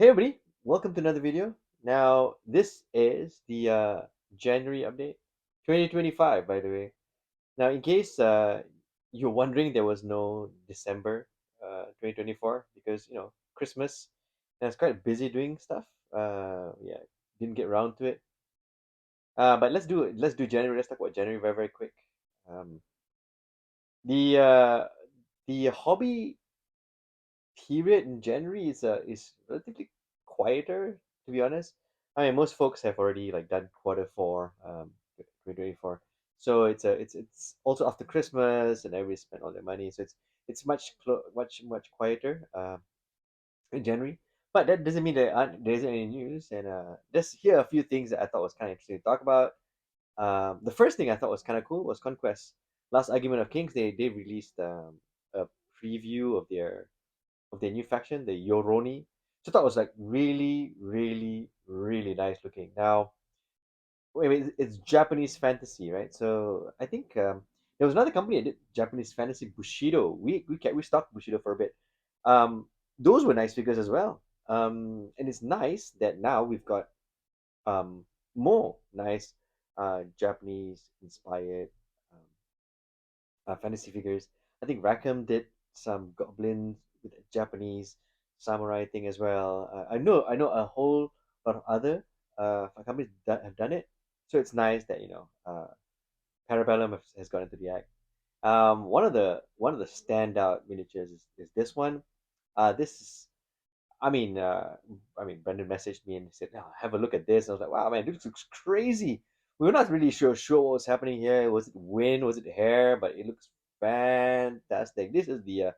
Hey everybody, welcome to another video. Now, this is the January update, 2025, by the way. Now, in case you're wondering, there was no December 2024 because, Christmas, and I was quite busy doing stuff. Yeah, didn't get around to it. But let's do January. Let's talk about January very, very quick. Um, the uh, the hobby period in January is relatively quieter, to be honest. I mean, most folks have already like done quarter four, 2024. So it's also after Christmas and everybody spent all their money. So it's much quieter in January. But that doesn't mean there isn't any news. And just here are a few things that I thought was kind of interesting to talk about. The first thing I thought was kind of cool was Conquest. Last Argument of Kings, they released a preview of their new faction, the Yoroni. So I thought it was like really, really, really nice looking. Now, wait, it's Japanese fantasy, right? So I think there was another company that did Japanese fantasy, Bushido. We stocked Bushido for a bit. Um, those were nice figures as well. And it's nice that now we've got um, more nice Japanese inspired fantasy figures. I think Rackham did some goblins with a Japanese samurai thing as well. I know a whole lot of other companies that have done it, so it's nice that Parabellum has got into the act. One of the standout miniatures is this one. This is I mean, Brendan messaged me and said, "Oh, have a look at this." And I was like, "Wow, man, this looks crazy." We were not really sure what was happening here. Was it wind? Was it hair? But it looks fantastic. This is the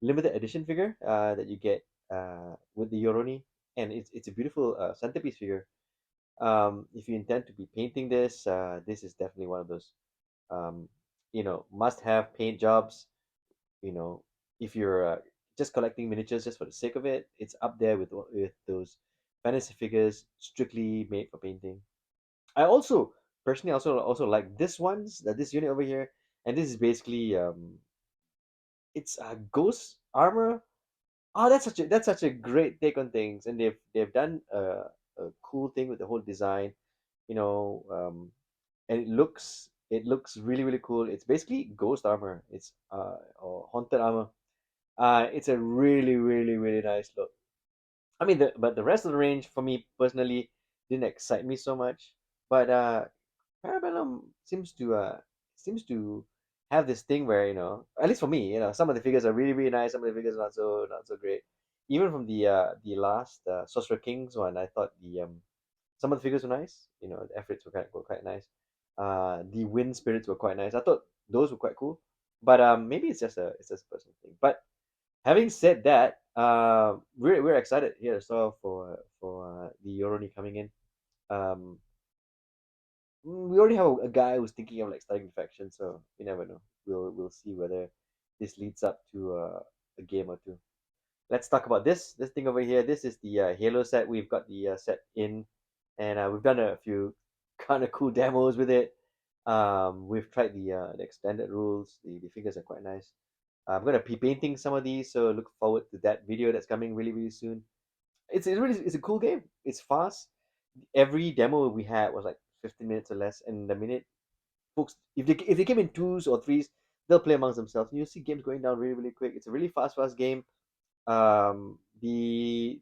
limited edition figure that you get with the Yoroni, and it's a beautiful centerpiece figure. If you intend to be painting this, this is definitely one of those um, must-have paint jobs. you know, if you're just collecting miniatures just for the sake of it, it's up there with those fantasy figures strictly made for painting. I also personally also like this unit over here, and this is basically it's a ghost armor. Oh, that's such a great take on things, and they've done a cool thing with the whole design, you know, and it looks really really cool. It's basically ghost armor. It's or haunted armor. It's a really, really, really nice look. I mean, but the rest of the range for me personally didn't excite me so much. But Parabellum seems to have this thing where at least for me, some of the figures are really, really nice. Some of the figures are not so great. Even from the last Sorcerer Kings one, I thought the some of the figures were nice. The efforts were quite nice. The wind spirits were quite nice. I thought those were quite cool. But maybe it's just a personal thing. But having said that, we're excited here so for the Yoroni coming in. Um, we already have a guy who's thinking of like starting the faction, so you never know. We'll see whether this leads up to a game or two. Let's talk about this thing over here. This is the Halo set. We've got the set in, and we've done a few kind of cool demos with it. We've tried the extended rules. The figures are quite nice. I'm gonna be painting some of these, so look forward to that video that's coming really really soon. It's a cool game. It's fast. Every demo we had was like 15 minutes or less, and the minute folks, if they came in twos or threes, they'll play amongst themselves. And you'll see games going down really really quick. It's a really fast game. The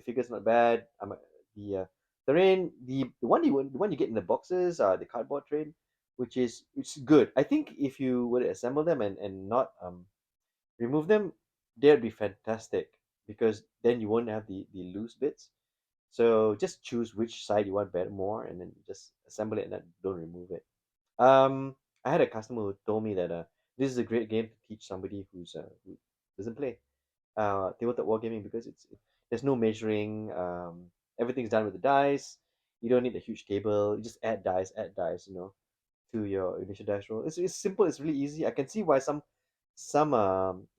figure's not bad. The rain the one you get in the boxes the cardboard train, which is good. I think if you were to assemble them and not remove them, they'd be fantastic because then you won't have the loose bits. So just choose which side you want better more, and then just assemble it and then don't remove it. Um, I had a customer who told me that this is a great game to teach somebody who doesn't play tabletop wargaming because there's no measuring. Everything's done with the dice. You don't need a huge table. You just add dice, to your initial dice roll. It's simple. It's really easy. I can see why some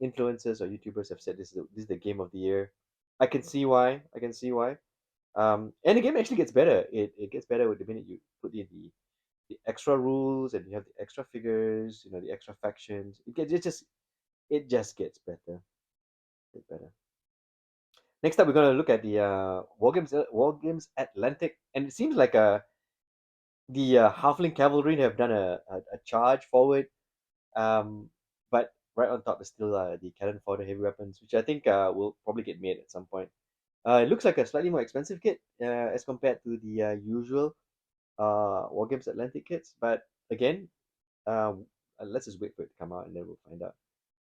influencers or YouTubers have said this is the game of the year. I can see why. I can see why. And the game actually gets better. It gets better with the minute you put in the extra rules and you have the extra figures, the extra factions. It just gets better. Get better. Next up, we're going to look at the War Games Atlantic, and it seems like the Halfling Cavalry have done a charge forward, but right on top is still the cannon fodder heavy weapons, which I think will probably get made at some point. It looks like a slightly more expensive kit as compared to the usual War Games Atlantic kits, but again, um, let's just wait for it to come out and then we'll find out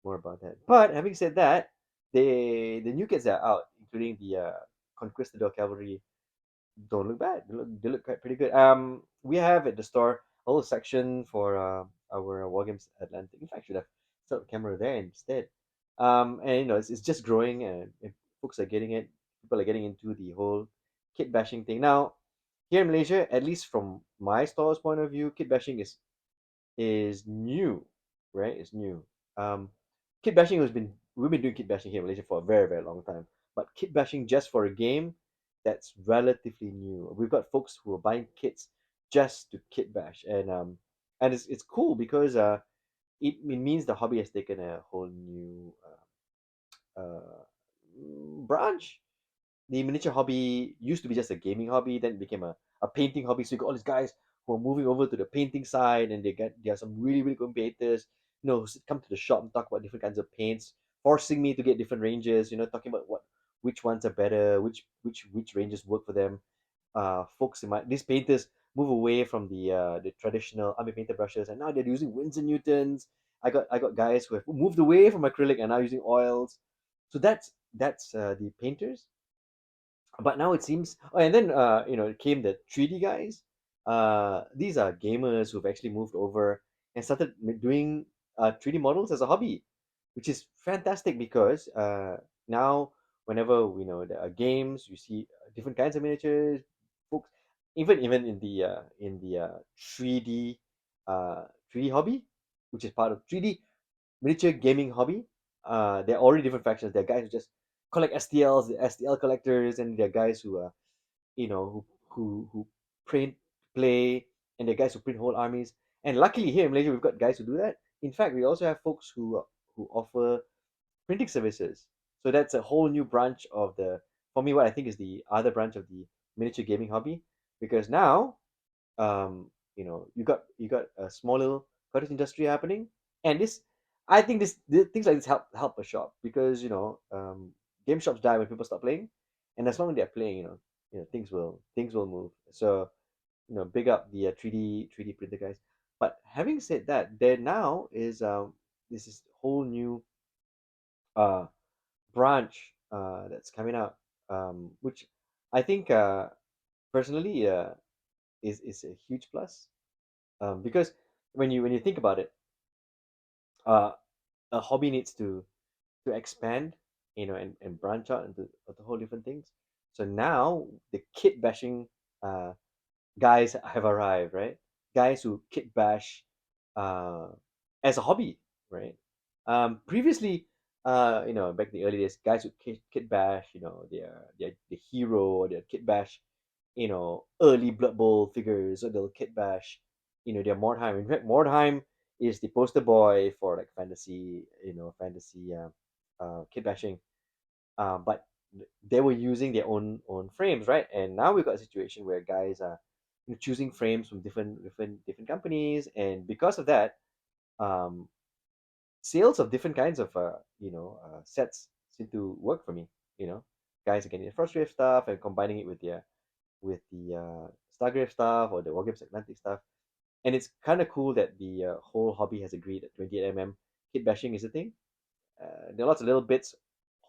more about that. But having said that, the new kits that are out, including the Conquistador Cavalry, don't look bad. They look quite pretty good. We have at the store a whole section for our War Games Atlantic. In fact, I should have set the camera there instead. And it's just growing, and folks are getting it. People are getting into the whole kit bashing thing now. Here in Malaysia, at least from my store's point of view, kit bashing is new, right? It's new. Um, Kit bashing has been we've been doing kit bashing here in Malaysia for a very very long time, but kit bashing just for a game, that's relatively new. We've got folks who are buying kits just to kit bash, and it's cool because it means the hobby has taken a whole new branch. The miniature hobby used to be just a gaming hobby, then it became a painting hobby. So you got all these guys who are moving over to the painting side, and there are some really really good painters. Come to the shop and talk about different kinds of paints, forcing me to get different ranges. Talking about which ones are better, which ranges work for them. Folks in my these painters move away from the traditional army painter brushes, and now they're using Winsor Newtons. I got guys who have moved away from acrylic and now using oils. So that's the painters, but now it seems, and then it came the 3D guys. These are gamers who've actually moved over and started doing 3D models as a hobby, which is fantastic because now whenever we know there are games, you see different kinds of miniatures, books, even in the 3D 3D hobby, which is part of 3D miniature gaming hobby. There are already different factions. There are guys who just collect STLs, the STL collectors, and there are guys who who print, play, and there are guys who print whole armies. And luckily here in Malaysia, we've got guys who do that. In fact, we also have folks who offer printing services. So that's a whole new branch of for me, what I think is the other branch of the miniature gaming hobby, because now you got a small little cottage industry happening, and I think things like this help a shop because game shops die when people stop playing, and as long as they're playing, things will move. So big up the 3D printer guys. But having said that, there now is this is whole new uh branch that's coming out, which I think personally is a huge plus, because when you think about it, uh, a hobby needs to expand, and branch out into whole different things. So now the kit bashing uh, guys have arrived, right? Guys who kit bash uh, as a hobby, right? Previously, back in the early days, guys would kit bash, their the hero, or their kit bash, early Blood Bowl figures, or they'll kit bash, their Mordheim. In fact, Mordheim is the poster boy for like fantasy kit bashing. But they were using their own frames, right? And now we've got a situation where guys are choosing frames from different companies, and because of that, um, sales of different kinds of sets seem to work for me. Guys are getting the Frostgrave stuff and combining it with the Stargrave stuff or the Wargames Atlantic stuff. And it's kind of cool that the whole hobby has agreed that 28mm kit bashing is a thing. There are lots of little bits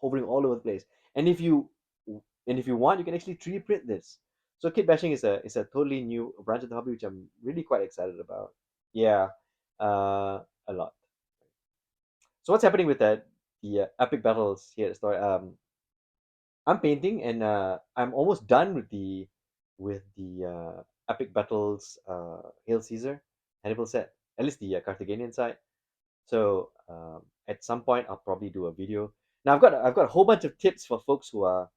hovering all over the place. And if you want, you can actually 3D print this. So kit bashing is a totally new branch of the hobby, which I'm really quite excited about. Yeah, a lot. So what's happening with the epic battles here at the store? I'm painting, and I'm almost done with the epic battles Hail Caesar Hannibal set, at least the Carthaginian side. So at some point I'll probably do a video. Now I've got a whole bunch of tips for folks who are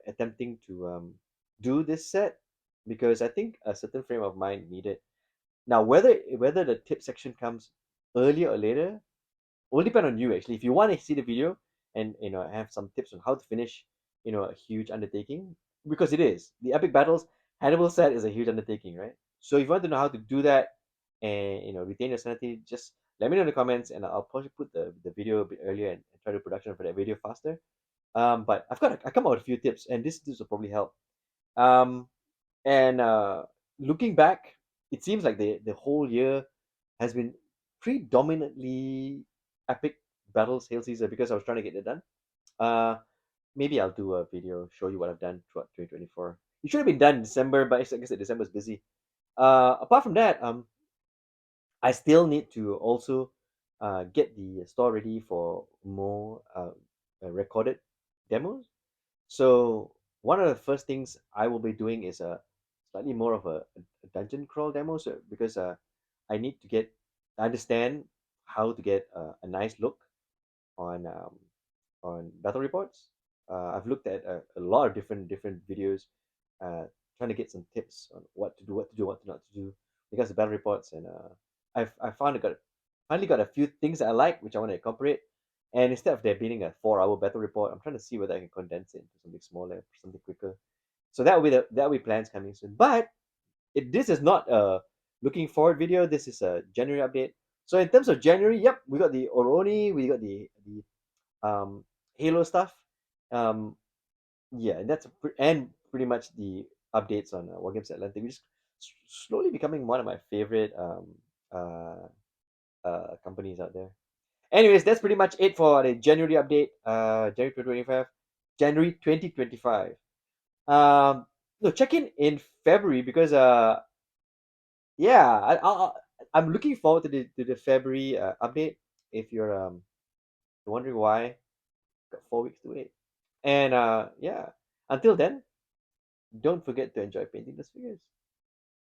attempting to do this set, because I think a certain frame of mind needed. Now whether the tip section comes earlier or later will depend on you actually. If you want to see the video and have some tips on how to finish a huge undertaking, because it is. The epic battles Hannibal said is a huge undertaking, right? So if you want to know how to do that and retain your sanity, just let me know in the comments, and I'll probably put the video a bit earlier and try to production for that video faster. But I come out with a few tips, and this will probably help. Um, and looking back, it seems like the whole year has been predominantly epic battles, Hail Caesar, because I was trying to get it done. Uh, Maybe I'll do a video show you what I've done throughout 2024. It should have been done in December, but I guess that December's busy. Apart from that, I still need to also get the store ready for more recorded demos. So one of the first things I will be doing is a slightly more of a dungeon crawl demo, so because I need to understand how to get a nice look on battle reports. I've looked at a lot of different videos, trying to get some tips on what to do, what to not to do, because of battle reports, and I found finally got a few things that I like, which I want to incorporate. And instead of there being a 4 hour battle report, I'm trying to see whether I can condense it into something smaller, something quicker. So that will be plans coming soon. But this is not a looking forward video. This is a January update. So in terms of January, yep, we got the Oroni, we got the Halo stuff. Um, yeah, and and pretty much the updates on War Games Atlantic, which is slowly becoming one of my favorite uh, companies out there. Anyways, that's pretty much it for the January update. January 2025. January 2025. No, check in February, because yeah, I'm looking forward to the February update. If you're wondering why, got 4 weeks to wait. And yeah, until then, don't forget to enjoy painting those figures.